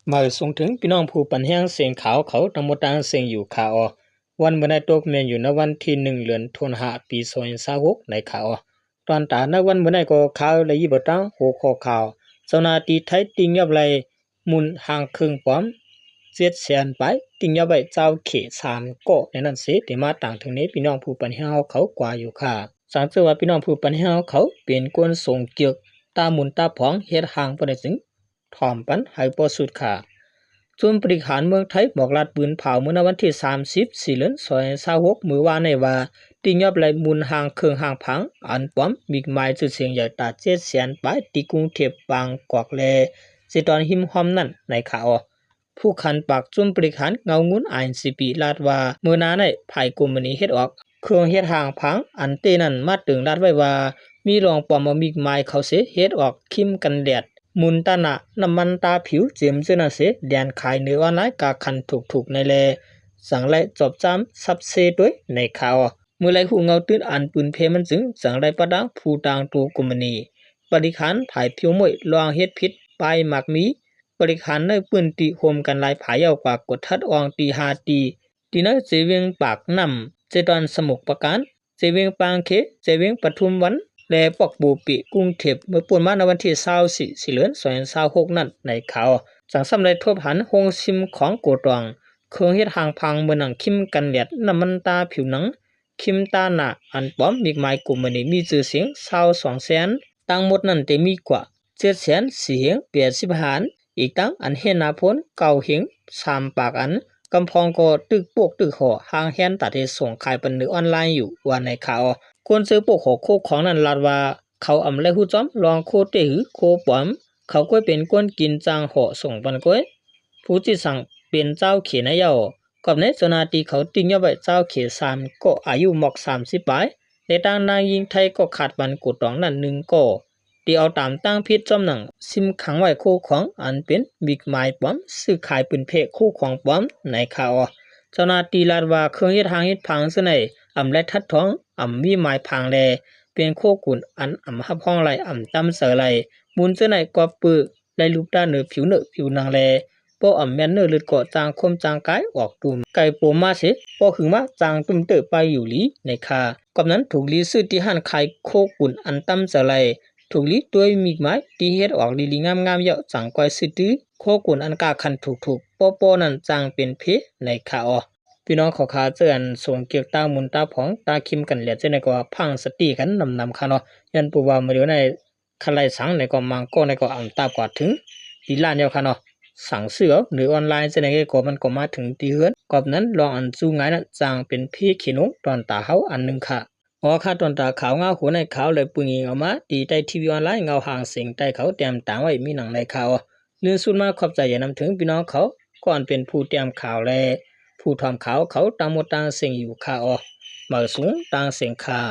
มาส่งถึงพี่น้องผู้ปันแห้งเสียงขาวเขาทั้งหมดต่างเสียงอยู่ข่าววันเมื่อได้ตกเมียนอยู่ในวันที่1 เดือนธันวาคมปี2026ในข่าวตอนตาในวันเมื่อได้ก็ข่าวเลยยี่บตั้งหัวข้อข่าวสนาตีไทยติงยับเลยมุนห่างครึ่งป้อม700,000ไปติงยับไปเจ้าเข3ก็ในนั้นเสียที่มาต่างถึงนี้พี่น้องผู้ปันแห้งเขากว่าอยู่ค่ะสังเกตว่าพี่น้องผู้ปันแห้งเขาเป็นคนส่งเกี่ยวตามุนตาผองเฮ็ดห่างบ่ได้ถึงถอมปันให้บ่สุดค่ะส่วนบริหารเมืองไทยบอกลาดปืนเผาเมื่อวันที่34 เดือน2026มื้อวานในว่าติงยับไหลมุนห่างเครื่องห่างพังอันป้อมมีหมายจุดเสียงใหญ่ตา700,000ไปที่กรุงเทพบางกอกแลสิตอนหิมหอมนั่นในข่าวผู้คันปากจุ่มบริหารเงางุน INCP ลาดว่าเมื่อนาในภายกลุ่มนี้เฮ็ดออกเครื่องเฮ็ดห่างพังอันเตนั้นมาตึงลาดไว้ว่ามีรองปอมมีหมายเขาเสเฮ็ดออกคิมกันแดดมุนตานะน้ำมันตาผิวเจียมเจนะเสแดนขายเนื้อออนไลน์กาคันถูกในแลสังไลจบจำซับเซด้วยในข่าวเมื่อไรหูเงาตื้นอันปืนเพมันจึงสังไลประดังผู้ต่างตัวกุมณีบริขารถ่ายผิวมวยลองเฮ็ดพิษปลายหมากมีบริขารในปืนตีโฮมกันลายผายเอากว่ากดทัดอองตีหาตีนั้นเจเวียงปากนำเจดอนสมุกประการเจเวียงปางเคเจเวียงปทุมวันและปอกบูปิกรุงเทพเมื่อป่นมาในวันที่24 เดือน2026นั้นในข่าวสังสำเร็จทบหันโฮงซิมของโกตองเครื่องเฮ็ดห่างพังเมื่อหนังคิมกันแดดน้ำมันตาผิวหนังคิมตาหนาอันป้อมมีหมายกลุ่มมันมีชื่อเสียง2200,000ตั้งหมดนั้นแต่มีกว่า7,480 หารอีกตั้งอันเห็นนาพ้นเก่าเหิง3ปากอันกำพองก็ตึกปกตึกหอห่างแฮนตัดที่ส่งขายปันนึกออนไลน์อยู่ว่าในข่าวคนซื้อปกหอโคของนั้นลาดว่าเขาอำไลหู้จอมลองโคเตหือโคปอมเขาก็เป็นคนกินจางหอส่งปันก้อยผู้ที่สั่งเป็นเจ้าเขียนให้ยาวกับในสนาตีเขาติงยาไปเจ้าเขีย3ก็อายุหมอก30ปลายในต่างนางยิงไทยก็ขาดบันกุดตองนั้น1ก็ที่เอาตามตั้งพิษจอมหนังซิมขังไว้คู่ของอันเป็นบิ๊กไม้ป้อมซื้อขายปืนเพกคู่ของป้อมในข่าวเจ้าหน้าที่ลาดว่าเครื่องเฮ็ดทางเฮ็ดพังซะในอำและทัดท้องอำมีไม้พังแลเป็นโคกุนอันอำหับห้องไหลอำตำเสอไหลมุนซะในกอบปื้อไหลลูกด้านเนื้อผิวนางแลป้ออำแม่นเนื้อเลือดเกาะจางคมจางกายออกตุ่มไก่โปมาเสป้อขึงมาจางตุ่มเตอไปอยู่ลีในคากับนั้นถูกลีซื้อที่หันขายโคกุนอันตำเสอไหลถูกลีตัวมีไม้ที่เฮ็ดออกลีงามๆเยาะจังก้อยสิตื้อโคกุนอันกาคันถูกป้อนั้นจางเป็นเพในคาพี่น้องขอขาเจออันส่งเกี่ยวตามุนตาผองตาคิมกันเหลียดเจในก็พังสติกันนำค่ะเนาะยันปูว่ามาเดี๋ยวในคันไลสังในก็มังก็ในก็อ่ำตากว่าถึงดีล้านเดียวค่ะเนาะสั่งเสือหรือออนไลน์เจในก็มันก็มาถึงตีเฮือนกอบนั้นลองอันสู้ง่ายนั้นจางเป็นพี่ขี้นกตอนตาเฮาอันนึงค่ะค่ะตอนตาขาวเงาหัวในขาวเลยปุ่งออกมาตีใต้ทีวีออนไลน์เงาห่างเสียงใต้เขาเตรียมต่างไว้มีหนังในข่าวเรื่องสุดมาขอบใจอย่านำถึงพี่น้องเขาก่อนเป็นผู้เตรียมข่าวแลผู้ทำข่าวเขาตามหมดต่างเสียงอยู่ค่ะมาสูงต่างเสียงค่ะ